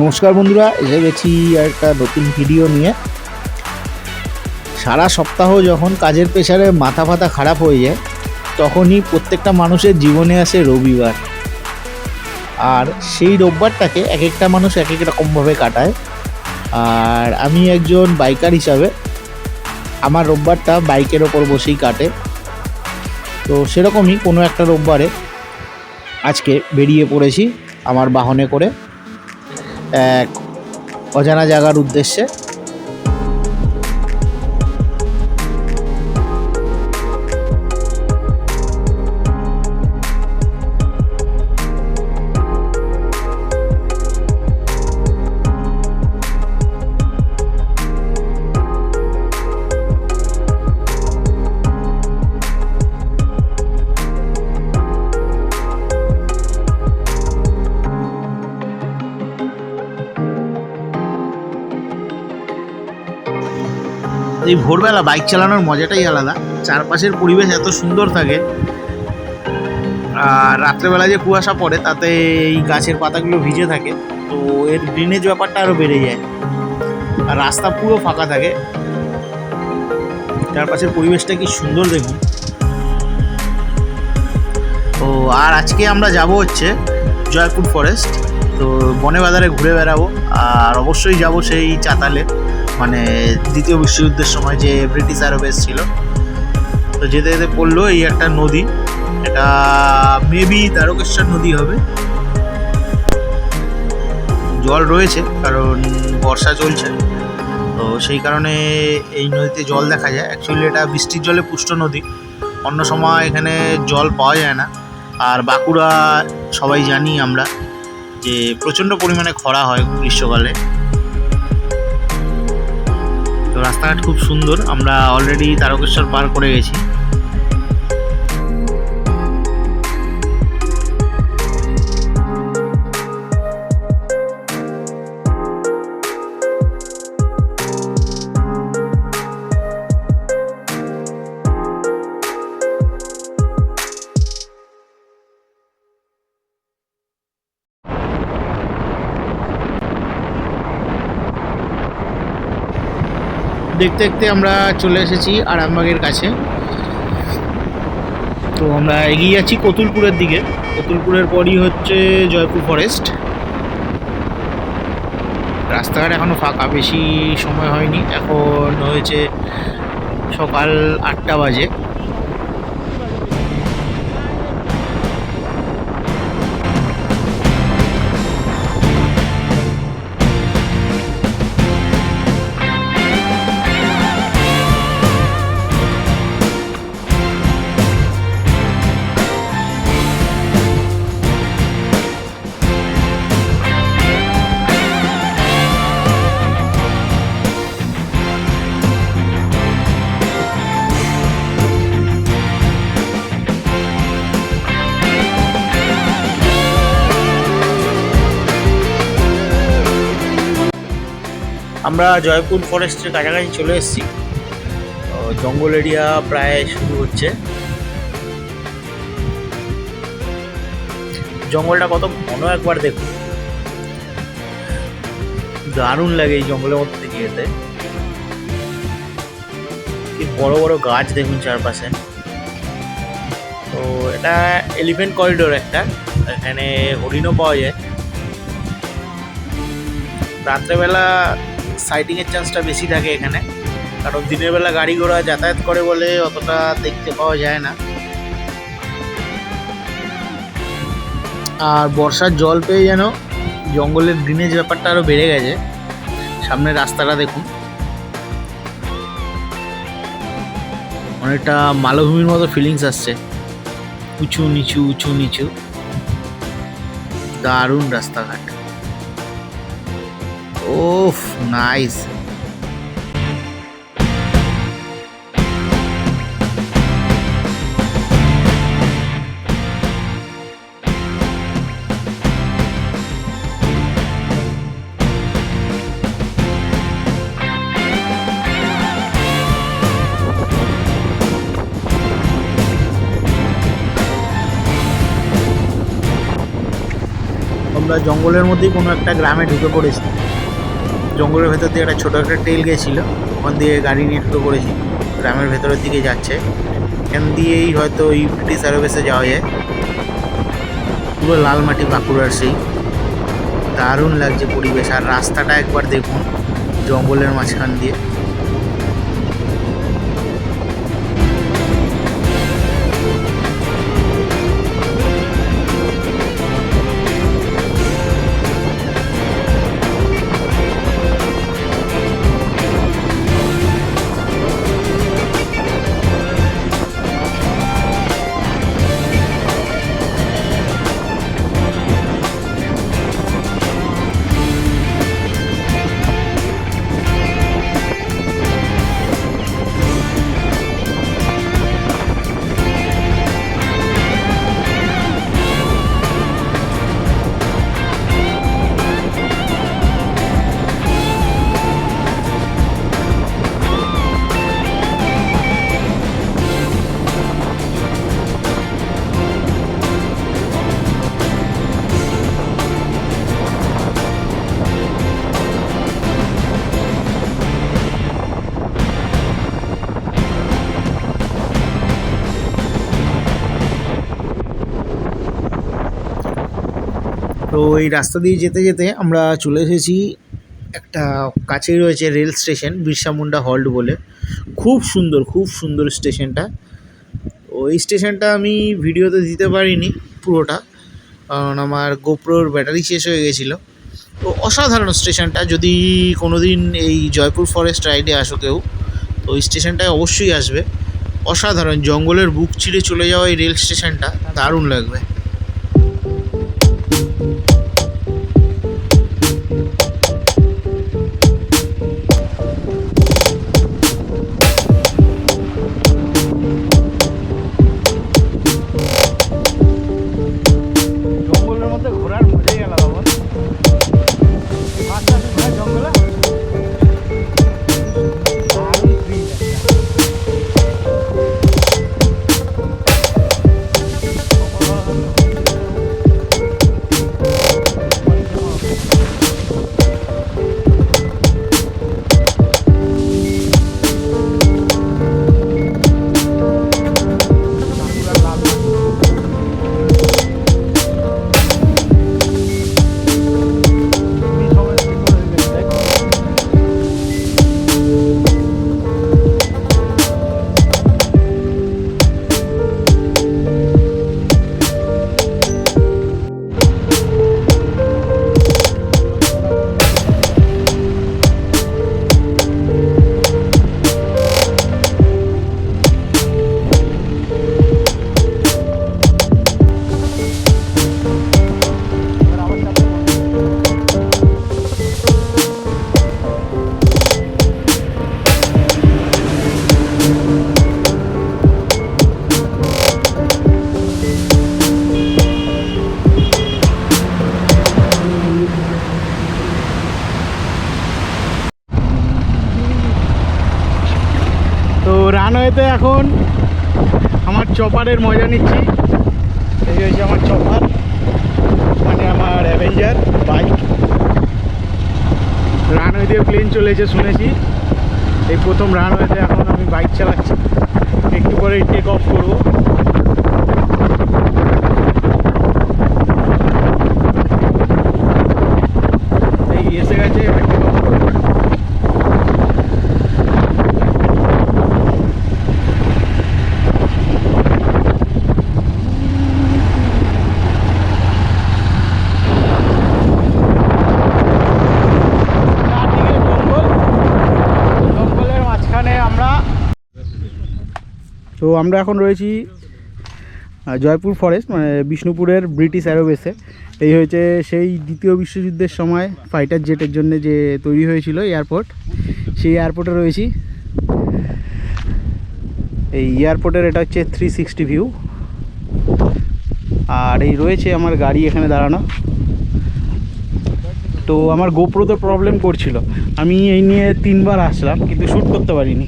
নমস্কার বন্ধুরা, এসে গেছি একটা নতুন ভিডিও নিয়ে। সারা সপ্তাহ যখন কাজের প্রেসারে মাথা ফাতা খারাপ হয়ে যায়, তখনই প্রত্যেকটা মানুষের জীবনে আসে রবিবার। আর সেই রোববারটাকে এক একটা মানুষ এক এক রকমভাবে কাটায়। আর আমি একজন বাইকার হিসাবে আমার রোববারটা বাইকের ওপর বসেই কাটে। তো সেরকমই কোনো একটা রোববারে আজকে বেরিয়ে পড়েছি আমার বাহনে করে এক অজানা জায়গার উদ্দেশ্যে। এই ভোরবেলা বাইক চালানোর মজাটাই আলাদা। চারপাশের পরিবেশ এত সুন্দর থাকে, আর রাত্রেবেলা যে কুয়াশা পড়ে তাতে এই গাছের পাতাগুলো ভিজে থাকে, তো এর গ্রিনেজ ব্যাপারটা আরও বেড়ে যায়। আর রাস্তা পুরো ফাঁকা থাকে, চারপাশের পরিবেশটা কি সুন্দর দেখুন। ও আর আজকে আমরা যাব হচ্ছে জয়পুর ফরেস্ট। তো বনে বাজারে ঘুরে বেড়াবো, আর অবশ্যই যাব সেই চাতালে, মানে দ্বিতীয় বিশ্বযুদ্ধের সময় যে ব্রিটিশ আরও বেস ছিল। তো যেতে যেতে পড়লো এই একটা নদী, এটা মেবি তারকেশ্বর নদী হবে। জল রয়েছে কারণ বর্ষা চলছে, তো সেই কারণে এই নদীতে জল দেখা যায়। অ্যাকচুয়ালি এটা বৃষ্টির জলে পুষ্ট নদী, অন্য সময় এখানে জল পাওয়া যায় না। আর বাঁকুড়া সবাই জানি আমরা যে প্রচণ্ড পরিমাণে খরা হয় গ্রীষ্মকালে। তো রাস্তাঘাট খুব সুন্দর, আমরা অলরেডি তারকেশ্বর পার করে গেছি। দেখতে দেখতে আমরা চলে এসেছি আরামবাগের কাছে। তো আমরা এগিয়ে যাচ্ছি কতুলপুরের দিকে। কতুলপুরের পরই হচ্ছে জয়পুর ফরেস্ট। রাস্তাঘাট এখনও ফাঁকা, বেশি সময় হয়নি, এখন হয়েছে সকাল 8টা বাজে। আমরা জয়পুর ফরেস্টের কাছাকাছি চলে এসেছি। জঙ্গল এরিয়া প্রায় শুরু হচ্ছে। জঙ্গলটা কত ঘন একবার দেখুন, দারুণ লাগে এই জঙ্গলের মধ্যে দিয়ে যেতে। কি বড় বড় গাছ দেখুন চারপাশে। তো এটা এলিফ্যান্ট করিডোর একটা, এখানে হরিণও পাওয়া যায়। রাত্রেবেলা সাইটিংয়ের চান্সটা বেশি থাকে এখানে, কারণ দিনের বেলা গাড়ি ঘোড়া যাতায়াত করে বলে অতটা দেখতে পাওয়া যায় না। আর বর্ষার জল পেয়ে যেন জঙ্গলের গ্রিনেজ ব্যাপারটা আরও বেড়ে গেছে। সামনের রাস্তাটা দেখুন, অনেকটা মালভূমির মতো ফিলিংস আসছে, উঁচু নিচু উঁচু নিচু, দারুণ রাস্তাঘাট। ওফ নাইস। আমরা জঙ্গলের মধ্যেই কোনো একটা গ্রামে ঢুকে পড়েছি। জঙ্গলের ভেতর দিয়ে একটা ছোটো একটা ট্রেল গেছিলো, ওখান দিয়ে গাড়ি নিয়ে ঢুকে পড়েছি। গ্রামের ভেতরের দিকে যাচ্ছে, এখান দিয়েই হয়তো ওই ব্রিটিশ এয়ারওয়েজে যাওয়া যায়। পুরো লাল মাটি বাঁকুড়ার সেই, দারুণ লাগছে পরিবেশ। আর রাস্তাটা একবার দেখুন, জঙ্গলের মাঝখান দিয়ে। তো এই রাস্তা দিয়ে যেতে যেতে আমরা চলে এসেছি একটা, কাছেই রয়েছে rail station, Birsa Munda halt বলে। খুব সুন্দর স্টেশনটা। ওই স্টেশনটা আমি ভিডিওতে দিতে পারিনি পুরোটা, কারণ আমার গোপ্রোর ব্যাটারি শেষ হয়ে গেছিলো। তো অসাধারণ স্টেশনটা। যদি কোনো দিন এই জয়পুর ফরেস্ট রাইডে আসো কেউ, তো ওই স্টেশনটায় অবশ্যই আসবে। অসাধারণ, জঙ্গলের বুক চিরে চলে যাওয়া এই রেল স্টেশনটা দারুণ লাগবে। জঙ্গলের মধ্যে ঘোরার মজাই আলাদা বল। জঙ্গলে রানওয়েতে এখন আমার চপারের মজা নিচ্ছি। এই হচ্ছে আমার চপার, মানে আমার অ্যাভেঞ্জার বাইক। রানওয়ে দিয়ে প্লেন চলেছে শুনেছি, এই প্রথম রানওয়েতে এখন আমি বাইক চালাচ্ছি। একটু পরেই টেক অফ করবো। এই এসে গেছে, এবার টেক অফ করবো। আমরা এখন রয়েছি জয়পুর ফরেস্ট, মানে বিষ্ণুপুরের ব্রিটিশ এয়ারবেসে। এই হয়েছে সেই দ্বিতীয় বিশ্বযুদ্ধের সময় ফাইটার জেটের জন্য যে তৈরি হয়েছিল এয়ারপোর্ট, সেই এয়ারপোর্টে রয়েছি। এই এয়ারপোর্টের এটা হচ্ছে 360 ভিউ। আর এই রয়েছে আমার গাড়ি এখানে দাঁড়ানো। তো আমার গোপ্রোতে প্রবলেম করছিল, আমি এই নিয়ে 3 বার আসলাম কিন্তু শ্যুট করতে পারিনি,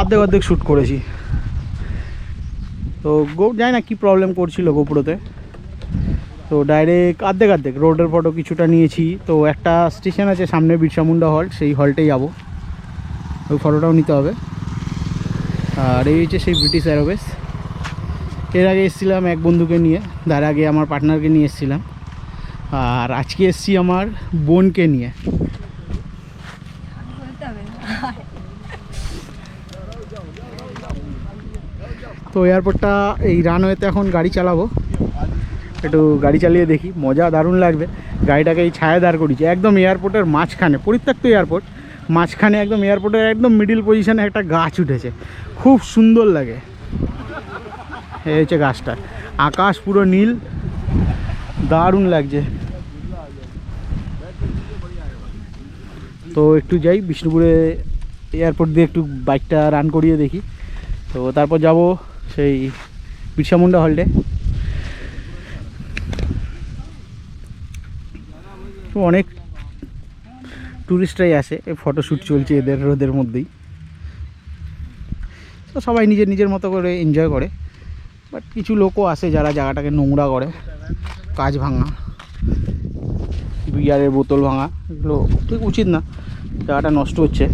অর্ধেক শ্যুট করেছি। তো জানি না কী প্রবলেম করছিল গোপ্রোতে। তো ডাইরেক্ট অর্ধেক রোডের ফটো কিছুটা নিয়েছি। তো একটা স্টেশন আছে সামনে বিরসা মুন্ডা হল্ট, সেই হল্টেই যাবো, ওই ফটোটাও নিতে হবে। আর এই হচ্ছে সেই ব্রিটিশ এয়ারবেস। এর আগে এসেছিলাম এক বন্ধুকে নিয়ে, তার আগে আমার পার্টনারকে নিয়ে এসেছিলাম, আর আজকে এসেছি আমার বোনকে নিয়ে। তো এয়ারপোর্টটা এই রানওয়েতে এখন গাড়ি চালাবো, একটু গাড়ি চালিয়ে দেখি, মজা দারুণ লাগবে। গাড়িটাকে এই ছায়া দাঁড় করেছি একদম এয়ারপোর্টের মাঝখানে, পরিত্যক্ত এয়ারপোর্ট মাঝখানে, একদম এয়ারপোর্টের একদম মিডিল পজিশনে একটা গাছ উঠেছে, খুব সুন্দর লাগে। এই হচ্ছে গাছটা, আকাশ পুরো নীল, দারুণ লাগছে। তো একটু যাই বিষ্ণুপুরে এয়ারপোর্ট দিয়ে একটু বাইকটা রান করিয়ে দেখি। তো তারপর যাব সেই বিরসা মুন্ডা হল্টে। অনেক টুরিস্টরাই আসে, এই ফটোশ্যুট চলছে এদের রোদের মধ্যেই। তো সবাই নিজের নিজের মতো করে এনজয় করে, বাট কিছু লোকও আসে যারা জায়গাটাকে নোংরা করে, কাঁচ ভাঙা, বিয়ারের বোতল ভাঙা, এগুলো ঠিক উচিত না, জায়গাটা নষ্ট হচ্ছে।